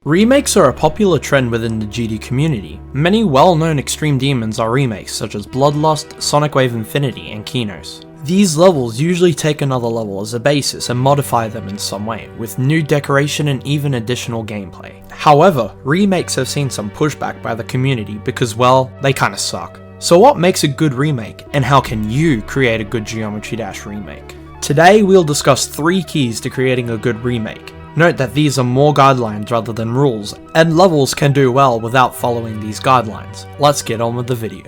Remakes are a popular trend within the GD community. Many well-known extreme demons are remakes such as Bloodlust, Sonic Wave Infinity, and Kinos. These levels usually take another level as a basis and modify them in some way, with new decoration and even additional gameplay. However, remakes have seen some pushback by the community because, well, they kinda suck. So what makes a good remake, and how can you create a good Geometry Dash remake? Today we'll discuss 3 keys to creating a good remake. Note that these are more guidelines rather than rules, and levels can do well without following these guidelines. Let's get on with the video.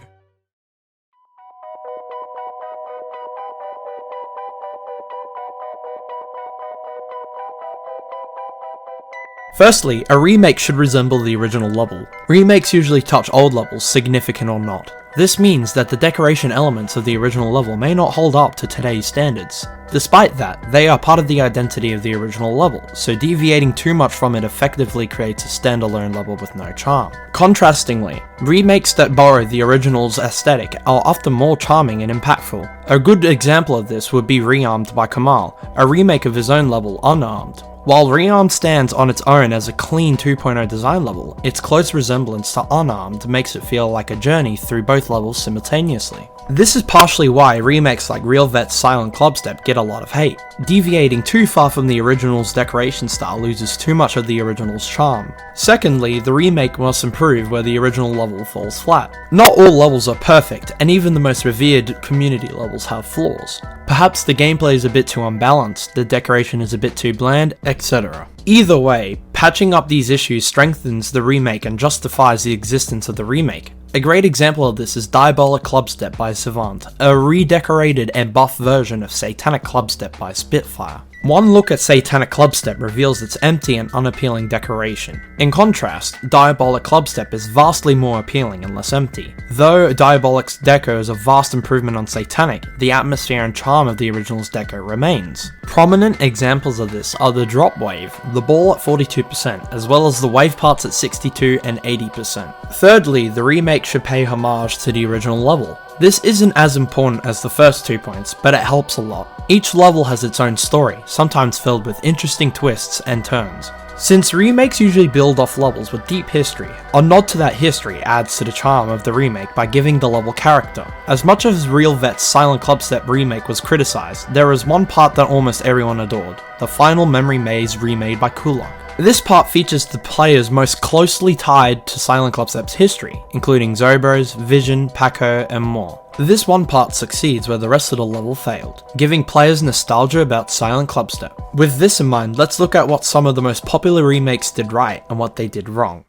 Firstly, a remake should resemble the original level. Remakes usually touch old levels, significant or not. This means that the decoration elements of the original level may not hold up to today's standards. Despite that, they are part of the identity of the original level, so deviating too much from it effectively creates a standalone level with no charm. Contrastingly, remakes that borrow the original's aesthetic are often more charming and impactful. A good example of this would be Rearmed by Kamal, a remake of his own level, Unarmed. While Rearmed stands on its own as a clean 2.0 design level, its close resemblance to Unarmed makes it feel like a journey through both levels simultaneously. This is partially why remakes like Real Vet's Silent Clubstep get a lot of hate. Deviating too far from the original's decoration style loses too much of the original's charm. Secondly, the remake must improve where the original level falls flat. Not all levels are perfect, and even the most revered community levels have flaws. Perhaps the gameplay is a bit too unbalanced, the decoration is a bit too bland, etc. Either way, patching up these issues strengthens the remake and justifies the existence of the remake. A great example of this is Diabolic Clubstep by Savant, a redecorated and buffed version of Satanic Clubstep by Spitfire. One look at Satanic Clubstep reveals its empty and unappealing decoration. In contrast, Diabolic Clubstep is vastly more appealing and less empty. Though Diabolic's deco is a vast improvement on Satanic, the atmosphere and charm of the original's deco remains. Prominent examples of this are the drop wave, the ball at 42%, as well as the wave parts at 62% and 80%. Thirdly, the remake should pay homage to the original level. This isn't as important as the first 2 points, but it helps a lot. Each level has its own story, sometimes filled with interesting twists and turns. Since remakes usually build off levels with deep history, a nod to that history adds to the charm of the remake by giving the level character. As much as Real Vet's Silent Clubstep remake was criticized, there is one part that almost everyone adored, the final memory maze remade by Kulak. This part features the players most closely tied to Silent Clubstep's history, including Zobros, Vision, Paco, and more. This one part succeeds where the rest of the level failed, giving players nostalgia about Silent Clubstep. With this in mind, let's look at what some of the most popular remakes did right and what they did wrong.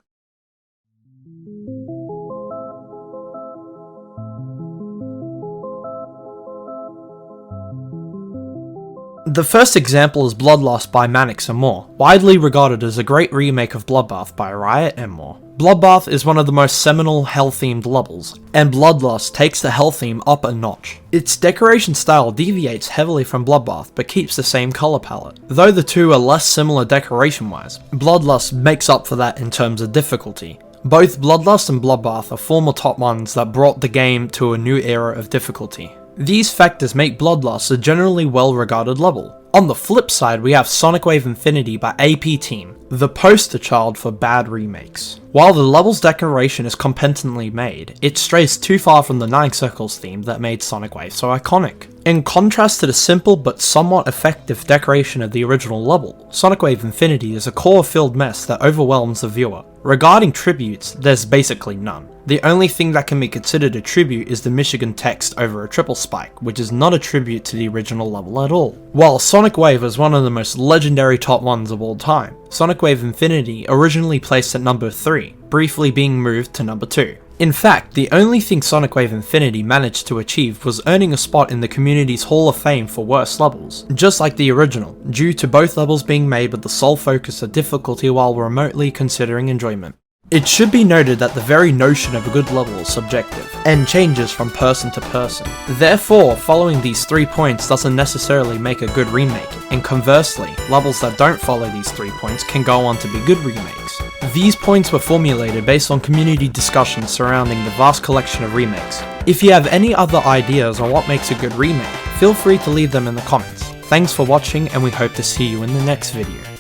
The first example is Bloodlust by Mannix and more, widely regarded as a great remake of Bloodbath by Riot and more. Bloodbath is one of the most seminal hell-themed levels, and Bloodlust takes the hell theme up a notch. Its decoration style deviates heavily from Bloodbath but keeps the same colour palette. Though the two are less similar decoration-wise, Bloodlust makes up for that in terms of difficulty. Both Bloodlust and Bloodbath are former top ones that brought the game to a new era of difficulty. These factors make Bloodlust a generally well-regarded level. On the flip side, we have Sonic Wave Infinity by AP Team, the poster child for bad remakes. While the level's decoration is competently made, it strays too far from the 9 Circles theme that made Sonic Wave so iconic. In contrast to the simple but somewhat effective decoration of the original level, Sonic Wave Infinity is a core-filled mess that overwhelms the viewer. Regarding tributes, there's basically none. The only thing that can be considered a tribute is the Michigan text over a triple spike, which is not a tribute to the original level at all. While Sonic Wave is one of the most legendary top ones of all time, Sonic Wave Infinity originally placed at number 3, briefly being moved to number 2. In fact, the only thing Sonic Wave Infinity managed to achieve was earning a spot in the community's Hall of Fame for worst levels, just like the original, due to both levels being made with the sole focus of difficulty while remotely considering enjoyment. It should be noted that the very notion of a good level is subjective, and changes from person to person. Therefore, following these 3 points doesn't necessarily make a good remake, and conversely, levels that don't follow these 3 points can go on to be good remakes. These points were formulated based on community discussions surrounding the vast collection of remakes. If you have any other ideas on what makes a good remake, feel free to leave them in the comments. Thanks for watching, and we hope to see you in the next video.